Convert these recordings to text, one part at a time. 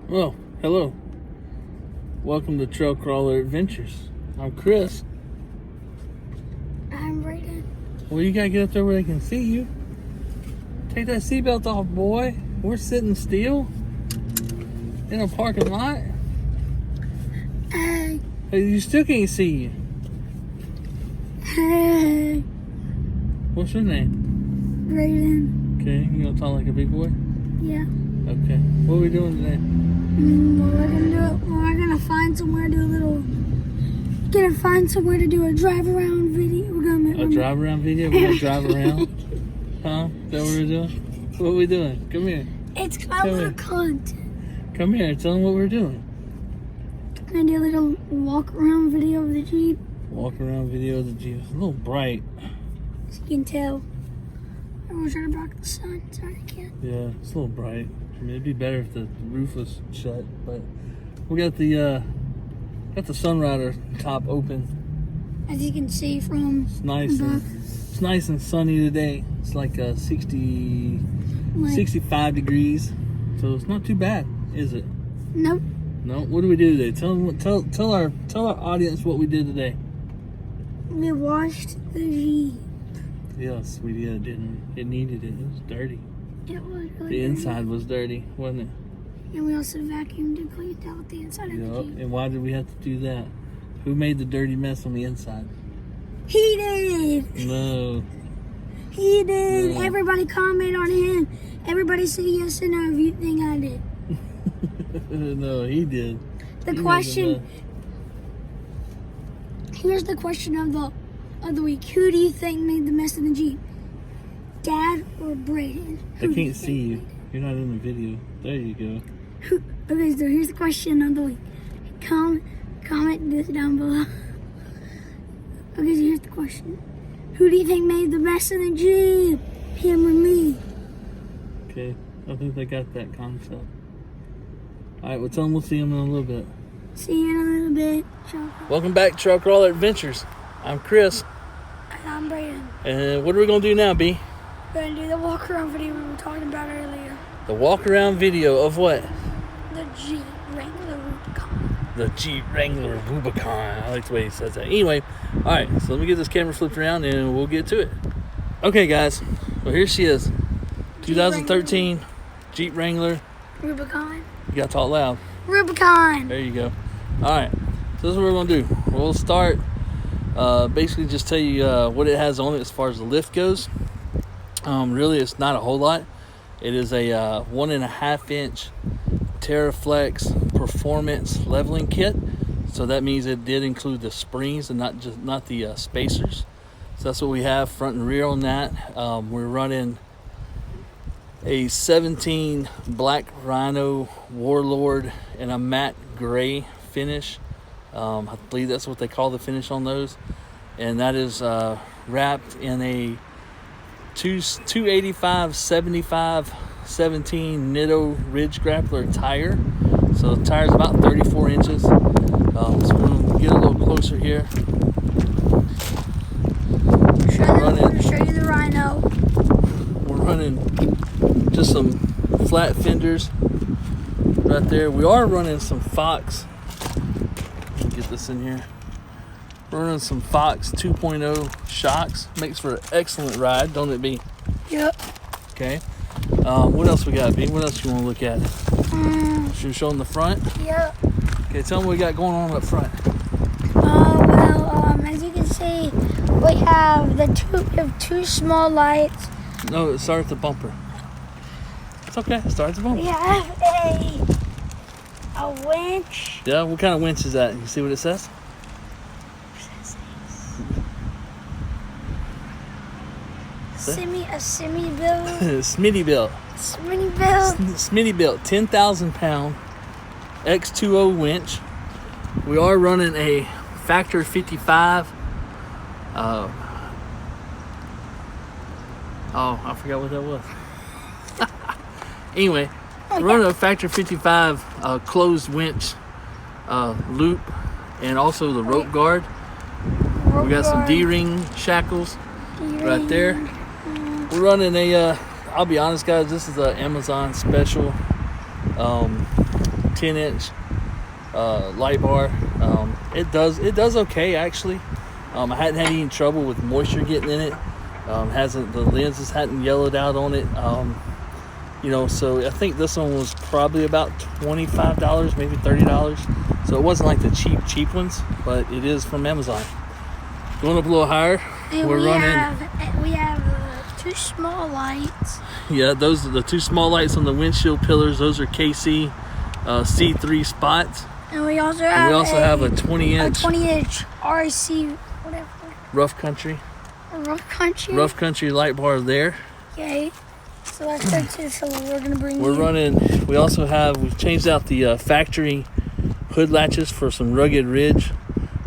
Well, hello. Welcome to Trail Crawler Adventures. I'm Chris. I'm Brayden. Well, you gotta get up there where they can see you. Take that seatbelt off, boy. We're sitting still in a parking lot. Hey. Hey, you still can't see you. Hey. What's your name? Brayden. Okay, you gonna talk like a big boy? Yeah. Okay. What are we doing today? We're gonna find somewhere to do a little. Gonna find somewhere to do a drive around video. A drive around video? We're gonna drive around? Huh? Is that what we're doing? What are we doing? Come here. It's kind of content. Come here. Tell them what we're doing. Gonna do a little walk around video of the Jeep. Walk around video of the Jeep. It's a little bright. As you can tell. I'm gonna try to block the sun. Sorry, I can't. Yeah, it's a little bright. I mean, it'd be better if the roof was shut, but we got the Sunrider top open. As you can see from It's nice. It's nice and sunny today. It's like 65 degrees, so it's not too bad, is it? Nope. No. What do we do today? Tell our audience what we did today. We washed the Jeep. Yes, we did. It needed it. It was dirty. It was really The inside was dirty, wasn't it? And we also vacuumed and cleaned out the inside of the Jeep. And why did we have to do that? Who made the dirty mess on the inside? He did! No. He did! No. Everybody comment on him. Everybody say yes or no if you think I did. No, he did. The question... Here's the question of the week. Who do you think made the mess in the Jeep? Dad or Brayden? I can't see you. You're not in the video. There you go. Okay, so here's the question of the week. Comment this down below. Okay, so here's the question. Who do you think made the mess in the Jeep? Him or me? Okay, I think they got that concept. Alright, well tell them we'll see them in a little bit. See you in a little bit. Welcome back to Trail Crawler Adventures. I'm Chris. And I'm Brayden. And what are we going to do now, B? We're going to do the walk around video we were talking about earlier. The walk around video of what? The Jeep Wrangler Rubicon. The Jeep Wrangler Rubicon. I like the way he says that. Anyway, alright, so let me get this camera flipped around and we'll get to it. Okay, guys. Well, here she is. 2013 Jeep Wrangler. Rubicon. You got to talk loud. Rubicon. There you go. Alright, so this is what we're going to do. We'll start, basically just tell you what it has on it as far as the lift goes. Really, it's not a whole lot. It is a 1.5 inch Terraflex Performance leveling kit. So that means it did include the springs and not the spacers. So that's what we have front and rear on that. We're running a 17 Black Rhino Warlord and a matte gray finish. I believe that's what they call the finish on those. And that is wrapped in a 285/75 17 Nitto Ridge Grappler tire. So the tire's about 34 inches. So we're going to get a little closer here. I'm going to show you the Rhino. We're running just some flat fenders right there. We are running some Fox. Let me get this in here. We're running some Fox 2.0 shocks. Makes for an excellent ride, don't it, B? Yep. Okay. What else we got, B? What else you want to look at? Should we show them the front? Yep. Okay, tell them what we got going on up front. As you can see, we have two small lights. No, start at the bumper. It's okay. Start at the bumper. We have a winch. Yeah, what kind of winch is that? You see what it says? A semi-built. Smittybilt. Smittybilt. Smittybilt, 10,000 pound X2O winch. We are running a factor 55. I forgot what that was. Anyway, we're running a factor 55 closed winch loop and also the rope guard. We got some D-ring shackles right there. We're running a I'll be honest, guys, this is an Amazon special 10-inch light bar. It does okay actually. I hadn't had any trouble with moisture getting in it. The lenses hadn't yellowed out on it. So I think this one was probably about $25, maybe $30. So it wasn't like the cheap ones, but it is from Amazon. Going up a little higher, and we have 2 small lights. Yeah, those are the 2 small lights on the windshield pillars. Those are KC C3 spots. And we also have a 20-inch RC whatever. Rough Country. Rough Country light bar there. Okay. So that's 32. So we're gonna bring. We've changed out the factory hood latches for some Rugged Ridge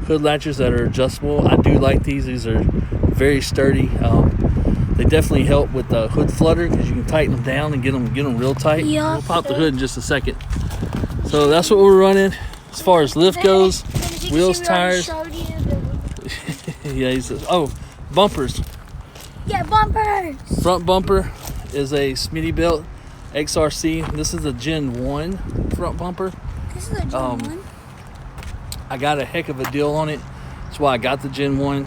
hood latches that are adjustable. I do like these. These are very sturdy. They definitely help with the hood flutter because you can tighten them down and get them real tight. Yep. We'll pop the hood in just a second. So that's what we're running as far as lift goes. Wheels, tires. Yeah, he says. Oh, bumpers. Yeah, bumpers. Front bumper is a Smittybilt XRC. This is a Gen 1 front bumper. This is a Gen 1. I got a heck of a deal on it. That's why I got the Gen 1.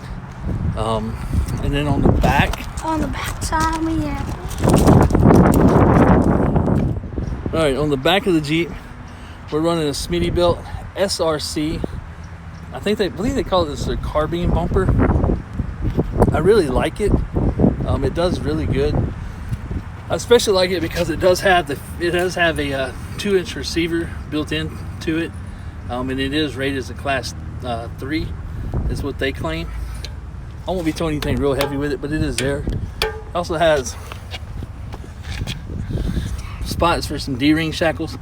And then on the back. On the back side, we have. All right, on the back of the Jeep, we're running a Smittybilt SRC. I believe they call this a carbine bumper. I really like it. It does really good. I especially like it because it does have a 2-inch receiver built into it, and it is rated as a class 3, is what they claim. I won't be towing anything real heavy with it, but it is there. It also has spots for some D-ring shackles,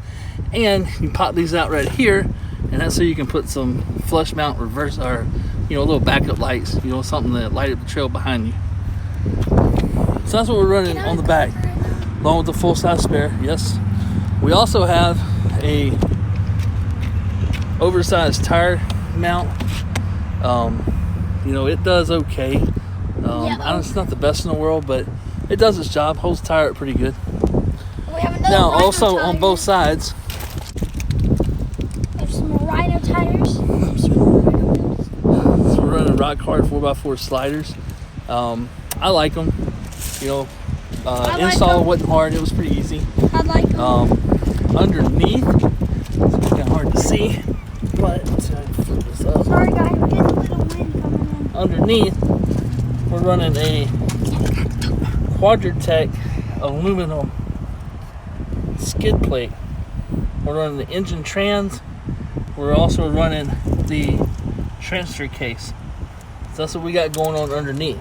and you pop these out right here, and that's so you can put some flush mount reverse or little backup lights, something that light up the trail behind you. So that's what we're running on the back, along with the full-size spare. Yes, we also have a oversized tire mount. It does okay. It's not the best in the world, but it does its job. Holds the tire up pretty good. We have now, also on both sides, there's some more Rhino tires. So we're running rock hard 4x4 sliders. I like them. Install wasn't hard. It was pretty easy. I like them. Underneath, it's kind of hard to see, but flip this up. Sorry guys, we're getting a little wind coming in. Underneath, we're running a Quadratec aluminum skid plate. We're running the engine trans. We're also running the transfer case. So that's what we got going on underneath.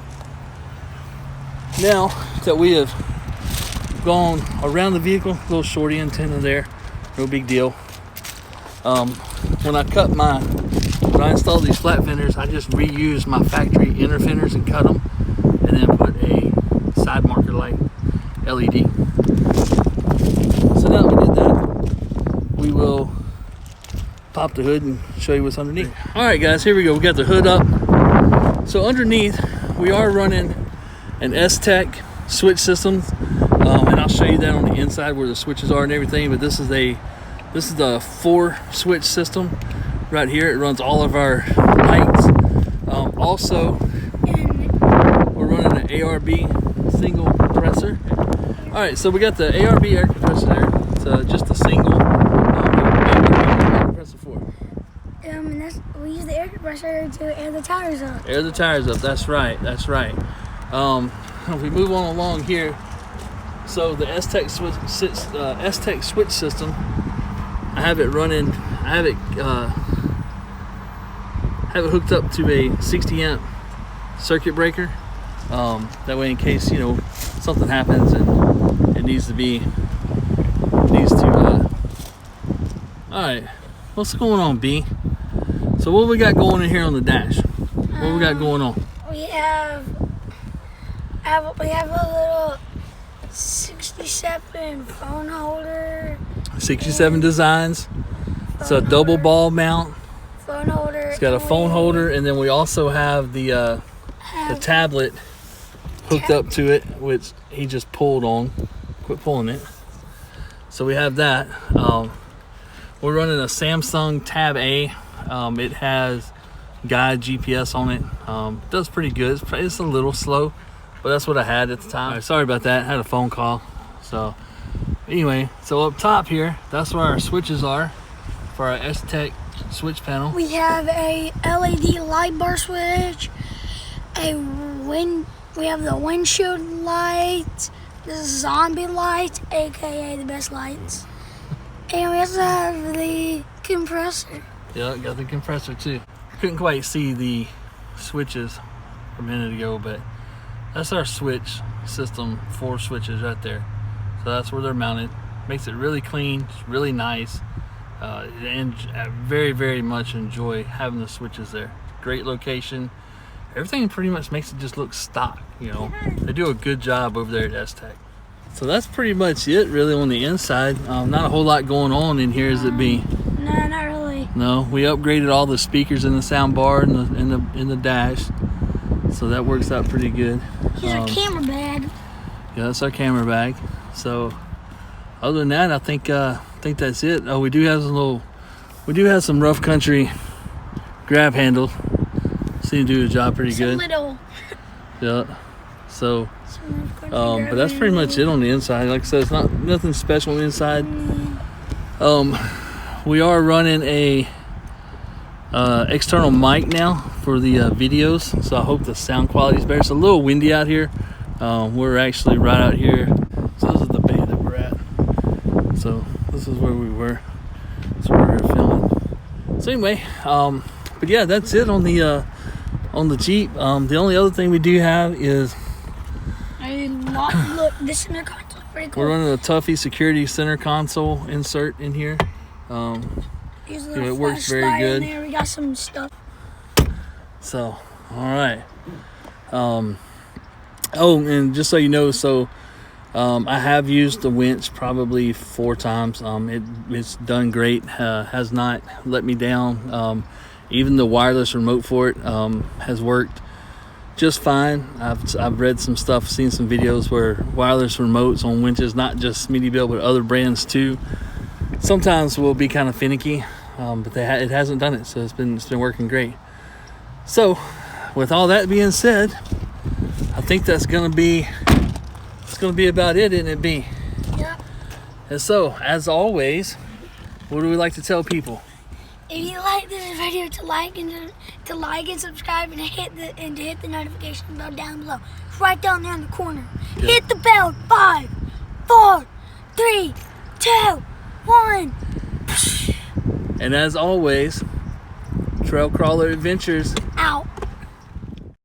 Now that we have gone around the vehicle, little shorty antenna there, no big deal. When I installed these flat fenders, I just reused my factory inner fenders and cut them, and then put a side marker light LED. So now that we did that, we will pop the hood and show you what's underneath. All right, guys, here we go. We got the hood up. So underneath, we are running an S-Tech switch system, and I'll show you that on the inside where the switches are and everything. But this is the 4-switch system right here. It runs all of our lights. Also, we're running an ARB single compressor. All right, so we got the ARB air compressor there. It's just a single. Air compressor for. We use the air compressor to air the tires up. Air the tires up. That's right. If we move on along here, so the S-Tech switch system, I have it running. I have it hooked up to a 60 amp circuit breaker. That way, in case something happens and it needs to. All right, what's going on, B? So what we got going in here on the dash? What we got going on? We have a little 67 phone holder. 67 designs. It's a double ball mount. Phone holder. It's got a phone holder, and then we also have the tablet hooked up to it, which he just pulled on. Quit pulling it. So we have that. We're running a Samsung Tab A. It has guide GPS on it. Does pretty good. It's a little slow, but that's what I had at the time. All right, sorry about that. I had a phone call. So anyway, so up top here, that's where our switches are for our S-Tech switch panel. We have a LED light bar switch, we have the windshield lights, the zombie lights, aka the best lights, and we also have the compressor. Yeah, got the compressor too. Couldn't quite see the switches a minute ago, but that's our switch system, 4 switches right there. So that's where they're mounted. Makes it really clean, really nice, and I very, very much enjoy having the switches there. Great location. Everything pretty much makes it just look stock, you know. They do a good job over there at S-Tech. So that's pretty much it really on the inside. Not a whole lot going on in here as it be. No, not really. No, we upgraded all the speakers in the sound bar and in the dash. So that works out pretty good. Here's our camera bag. Yeah, that's our camera bag. So other than that, I think that's it. Oh, we do have some rough country grab handle. Seem to do the job pretty good. Little. Yeah. So, but that's pretty much it on the inside. Like I said, it's nothing special on the inside. We are running a external mic now for the videos, so I hope the sound quality is better. It's a little windy out here. We're actually right out here. So this is the bay that we're at. So this is where we were. That's where we were filming. So anyway, but yeah, that's it on the Jeep. The only other thing we do have is Look, this center console is pretty cool. we're running a Tuffy security center console insert in here. Here's a little it works very flashlight good. in there. We got some stuff. So, all right. Oh, and just so you know, so I have used the winch probably 4 times. It's done great. Has not let me down. Even the wireless remote for it has worked just fine. I've read some stuff, seen some videos where wireless remotes on winches, not just Smittybilt but other brands too, sometimes will be kind of finicky, but it hasn't done it, so it's been working great. So with all that being said, I think it's gonna be about it, isn't it, B? Yeah. And so as always, what do we like to tell people? If you like this video, to like and subscribe and hit the notification bell down below. It's right down there in the corner. Yeah. Hit the bell. 5, 4, 3, 2, 1. And as always, Trail Crawler Adventures